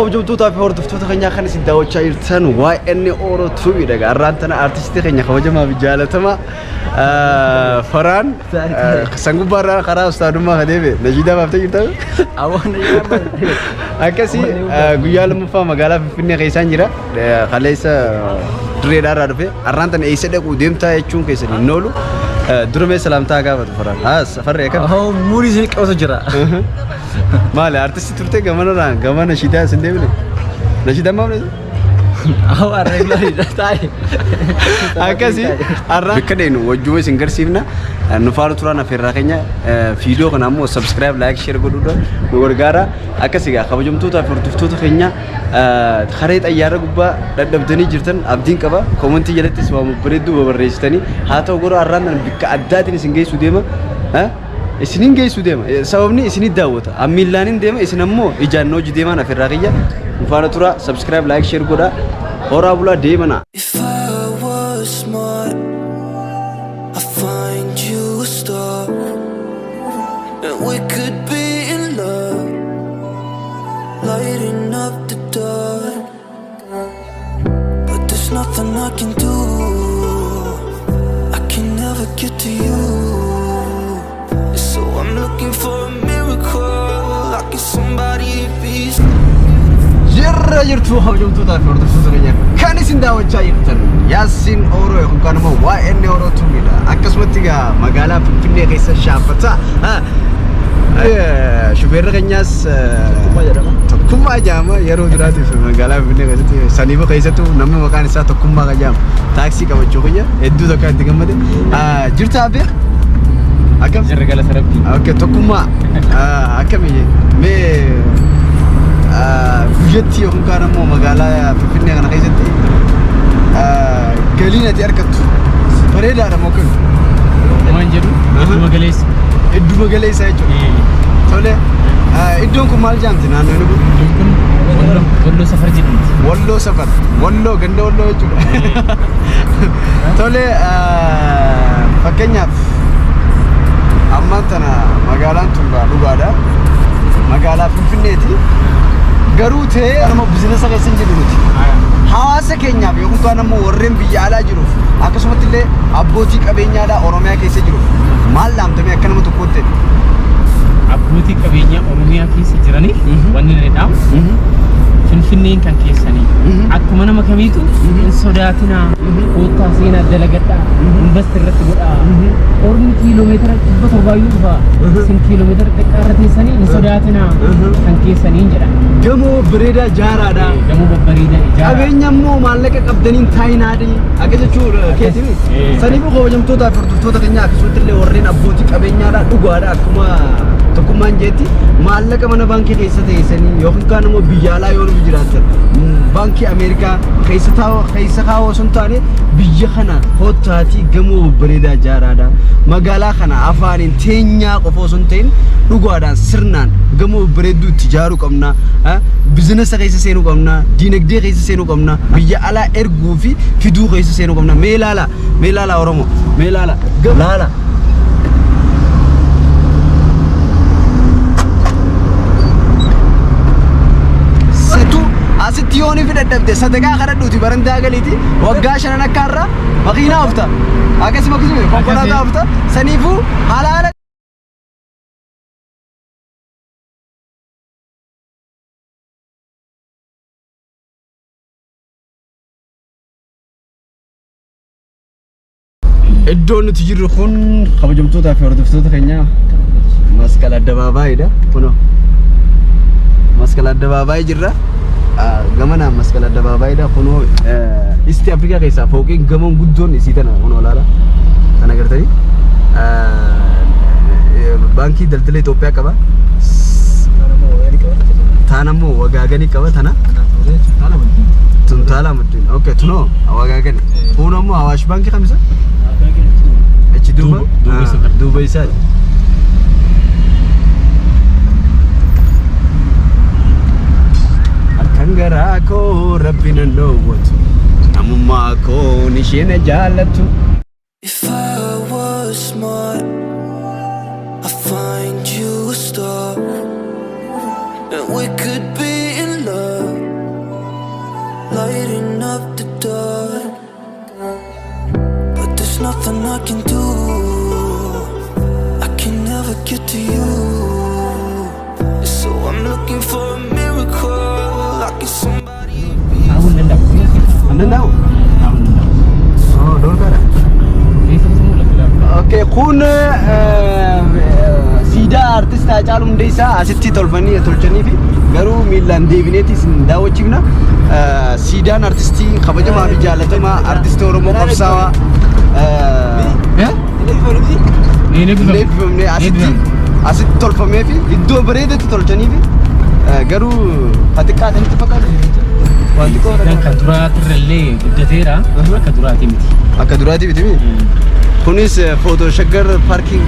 kabajamtoota fi hordoftoota keenya kan isin daawwachaa jirtan waan Oro Tuubiidha. Garaan tana artistii keenya kabajamaa fi jaalatamaa Faraan Sangubbaarraa karaa ustaadummaa kadeebe Najidaa baaftee jirtan. Akkasii guyyaa lammaffaa magaalaa Finfinnee keessaan jira. Kaleessa Direedaarraa dhufe arraan tana eessa dhaquu deemtaa jechuun keessan hin oolu. Durumee salaamtaa gaafatu Faraan. Safarree akkam? Muurii isin qabatu jira. Maali artistii turte gamana nashidaa sin deemne? Nashidaa maamne? Regular taa'e. Akkasii arraa bakka deenu wajjuma isin garsiifna. Nu faana turaan afeerraa keenya viidiyoo kana ammoo subscribe like share godhuudha nu gargaara. Akkasii kabajamtoota fi hordoftoota keenya karee xayyaara gubbaa dadhabdanii jirtan abdiin qaba. Koomentii jalattis waan bareedduu barreessitanii haa ta'u garuu arraan bakka addaatiin isin geessuu deema. Isinin geessu deema sababni isini daawwata ammiilaanin deema isin ammoo ijaan hojii deemaan afirraa kiyya nufaana tura subscribe like share godha horaa bulaa deemana. If I was smart, I'd find you a star, and we could be in love, lighting up the dark. But there's nothing I can do, I can never get to you. So I'm looking for a miracle, like somebody peace. Jirra jirtu kabajamtoota fi hordoftoota keenya kan isin daawwachaa jirtan Yaasiin Oro yookaan kan immoo waan Oro Tuubiidha. Akkasumatti magaalaa Finfinnee keessa shaabbata. Shufeerri keenyas tokkummaa jedhama yeroo duraatiif magaalaa Finfinnee keessatti saniifa keessattuu namni maqaan isaa tokkummaa jedhama. Taaksii qabachuu keenya hedduu tokko itti gammade. Jirtaa beek? Akkam Regala sarabbi. Okay, tokkummaa akkamii mee guyyatti yookaan immoo magaalaa Finfinnee kana keessatti galiin ati argattu bareedaadha moo kan? Waan jedhu iddoo magaleessa jechuudha. Tole iddoon kun maal jedhamti naannoo inni kun? Walloo safar jedhamti. Walloo safar. Walloo ganda walloo jechuudha. Tole fakkeenyaaf amma tana magaalaan tun dhugaadha. Magaalaa Finfinneeti. Garuu ta'ee anuma biizinasa keessa hin jiru nuti. Hawaasa keenyaaf yookaan ammoo warreen biyya alaa jiruuf akkasumatti illee abbootii qabeenyaadhaa Oromiyaa keessa jiruuf maal laamtamee akka nama tokkootti abbootii qabeenyaa Oromiyaa keessa jiranii wanni jedhamu Finfinneen kan keessanii akkuma nama kamiitu hin sodaatina koottaa seenaa dalagadhaa invest irratti godhaa ormi kiiloomeetira 700 dhufa sin kiiloomeetira xiqqaarra teessanii hin sodaatina kan keessanii jedha. Gamoo bareedaa jaaraadha. Gamoo babbareedaa ijaara. Qabeenya immoo maallaqa qabdaniin taayinaadhi. Akka jechuudha keetimi. Saniif kabajamtoota fi hordoftoota keenya akkasumatti illee warreen abbootii qabeenyaadhaa dhugaadha akkuma tokkummaan jeetti maallaqa mana baankii keessa teessanii yookaan immoo biyya alaa yoo nuti jiraatan baankii Ameerikaa keessa kaawwa sun taane biyya kana hottaatii gamoo bareedaa jaaraadha. Magaalaa kana afaaniin teenyaa qofa sun ta'in dhugaadhaan sirnaan gamoo bareedduu itti ijaaruu qabna. Biizinasa keessa seenuu qabna, diinagdee keessa seenuu qabna, biyya alaa erguu fi fiduu keessa seenuu qabna. Mee ilaala Oromoo, mee ilaala. Laala. Asitti yooni fidadhabde sadaqaa kadhadhuuti barandaa galiiti waggaa 5 akka irraa makiinaa oofta akkasuma konkolaataa oofta saniifuu halaala. Iddoon nuti jirru kun kabajamtoota fi hordoftoota keenya Masqal Addabaabaayidha. Kunoo Masqal Addabaabaayii jirra. Gamana Masqal Addabaabaayidha. Kunoo East Africa keessaa fooqiin gamoon guddoon isii tana kunoo laala. Tana agartanii baankii daldala Itoophiyaa qaba. Taanammoo wagaaganii qaba tana. Tuntaala muddin. Okay, tunoo wagaaganii. Kun ammoo Awaash baankii kamisa? Achi duuba isaa. Akkangaraa koo rabbi nan dhoowwatu namummaa koo nisheen jaallatu. If I was smart, I'd find you a star, and we could be in love, kun siidaa artist Haacaaluu Hundeessaa asitti tolchanii fi garuu miilaan deebineetis daawwachiifna. Siidaan artistii kabajamaa fi jaalatamaa artistii Oromoo qabsaawaa asitti tolfamee fi iddoo bareedaatti tolchanii fi garuu xiqqaadhaan fakkaatu. Kan duraatirrallee guddateera akka duraatii miti. Akka duraatii miti. Kunis footoo shaggar paarking.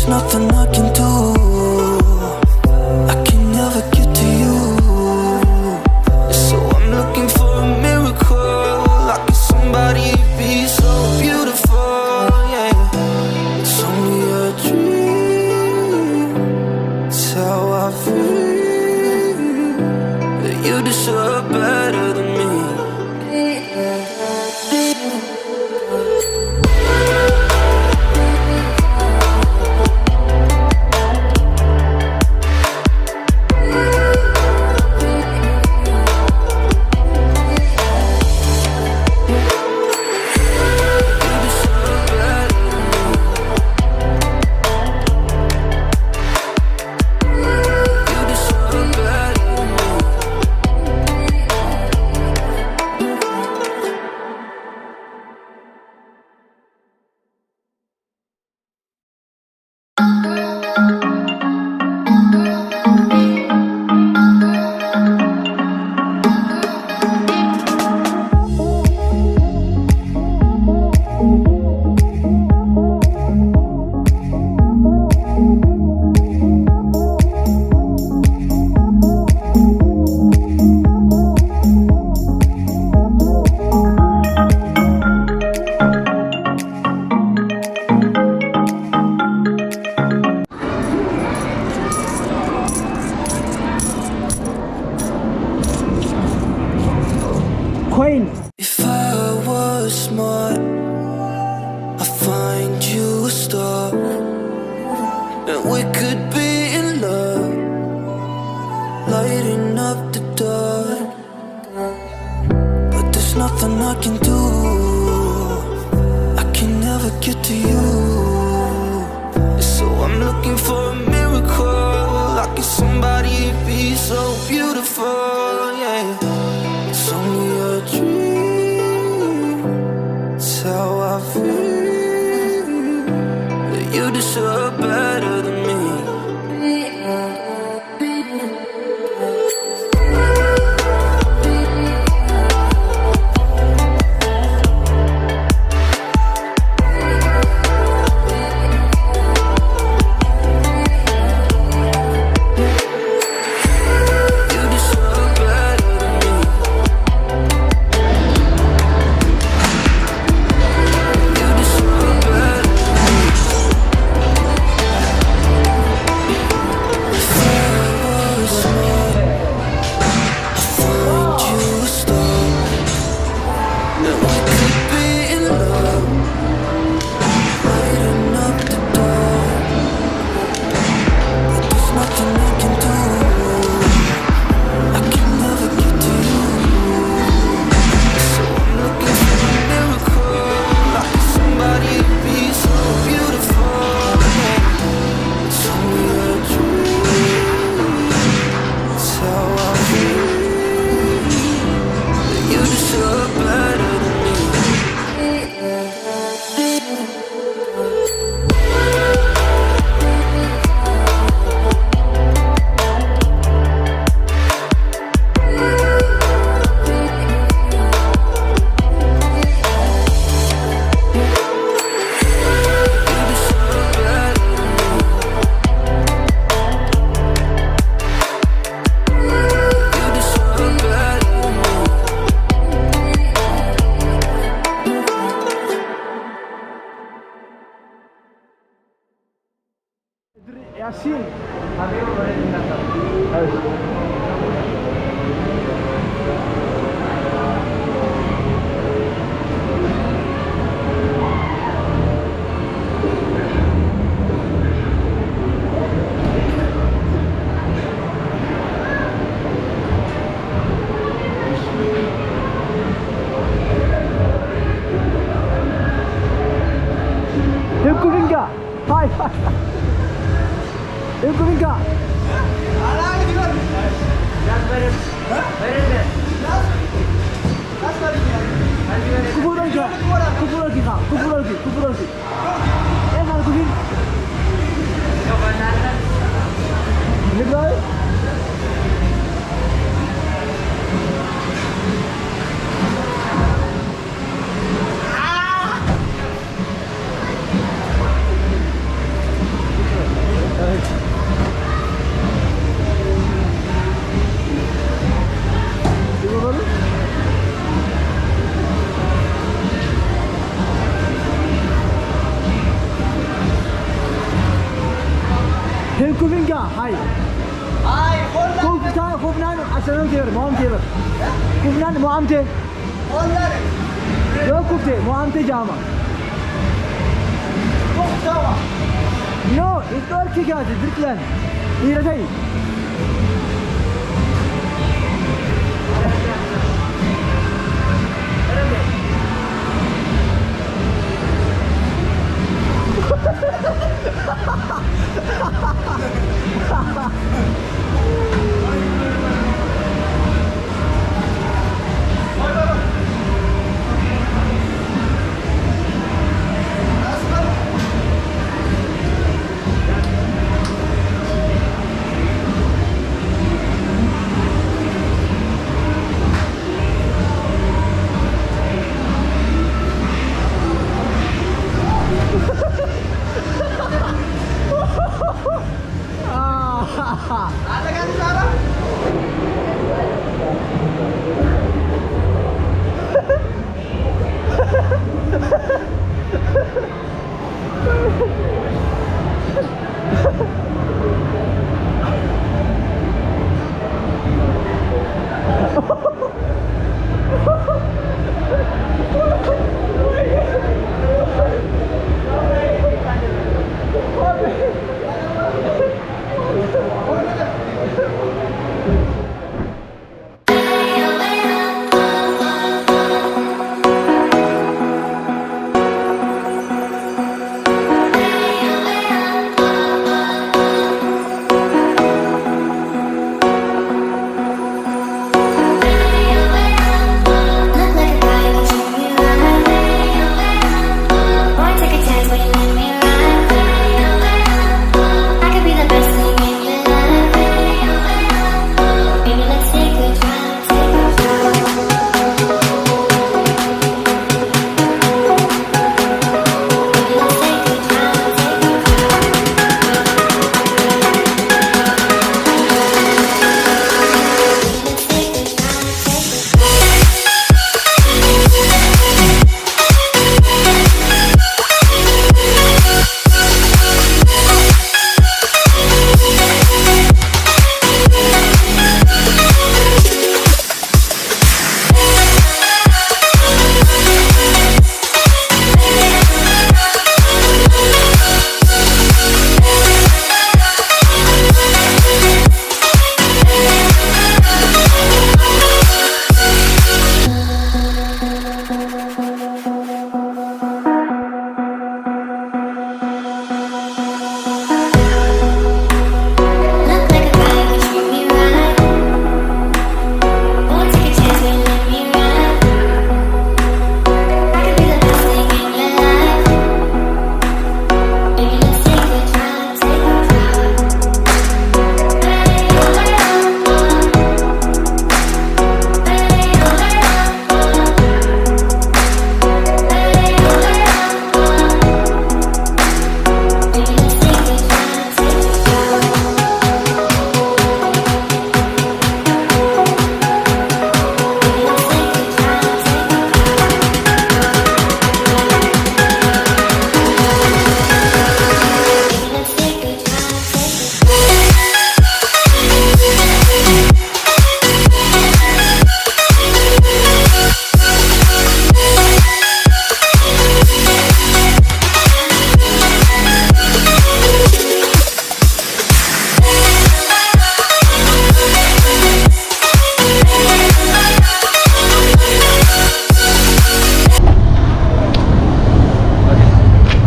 Nothing I can do. I can never get to you. So I'm looking for a miracle. Like somebody be so beautiful. Yeah, it's only a dream. It's how I feel. That you deserve better than me. If I was smart, I'd find you a star, and we could be in love, lighting up the dark. But there's nothing I can do. I can never get to you. So I'm looking for a miracle. Like if somebody be so beautiful. Yeah, it's only a dream. It's how I feel. That you deserve better than me. You deserve كفنان عشان تير مو أم تير كفنان مو أم تير لو كفته مو أم تير جامع no itu erkek aja dirklan ini ratai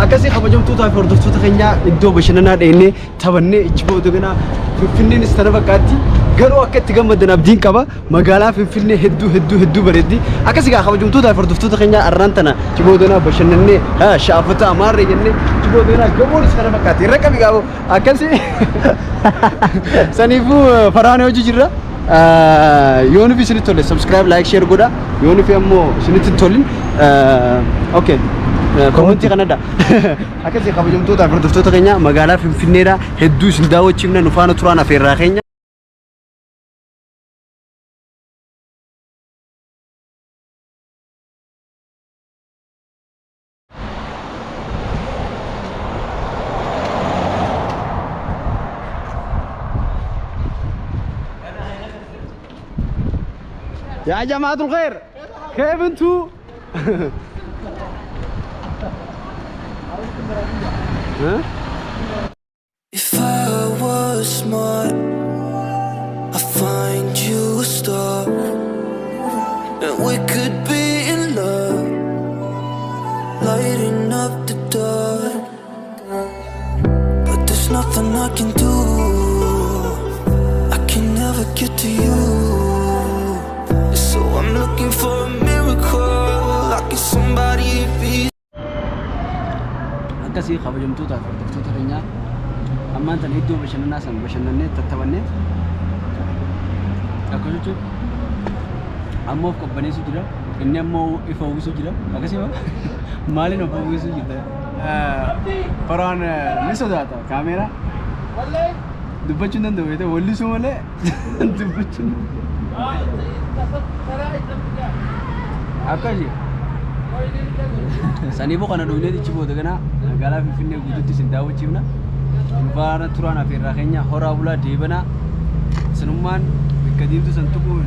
akkasii kabajamtoota fi hordoftoota keenya iddoo bashannanaa dheenee taphannee ichi booda gana Finfinneen istana fakkaatti garuu akka itti gammadan abdiin qaba magaalaa Finfinnee hedduu bareeddi akkasii kabajamtoota fi hordoftoota keenya arraan tana ichi booda bashannannee shaafata amaarree jennee ichi booda gamoon istana fakkaatti irra qabi qabu akkasii saniifuu faraanee hojii jirra yoonu fi isinit tolle subscribe like share godha yoonu fi ammoo isinit tollin okay commenti Canada akkasii kabajamtoota fi hordoftoota keenya magaalaa Finfinneedha hedduu isin daawwachiifna nu faana turaan afeerraa keenya يا جماعة الخير كيف انتو؟ If I was smart, I'd find you a star, and we could be in love, lighting up the dark. But there's nothing I can do, I can never get to you. So I'm looking for a miracle, like it's somebody to be. Akkasii kabajamtoota hordoftoota keenyaa ammaan tan iddoo bashannanaa san bashannannee tattaabannee akka jechuun ammoo qabbaneessu jira inni ammoo ifa uwwisu jira akkasii maaliin ifa uwwisu jira faraan ni sodaata kaameeraa dubbachuun danda'u yoo ta'u wallisuu malee dubbachuun akkasii sanii boqana dhuunee ichi booda ganaa magaalaa Finfinnee guutuutti sin daawwachiifna faana turaan afeerraa keenya horaa bulaa deebanaa sinummaan bakka diimtuu san tuquun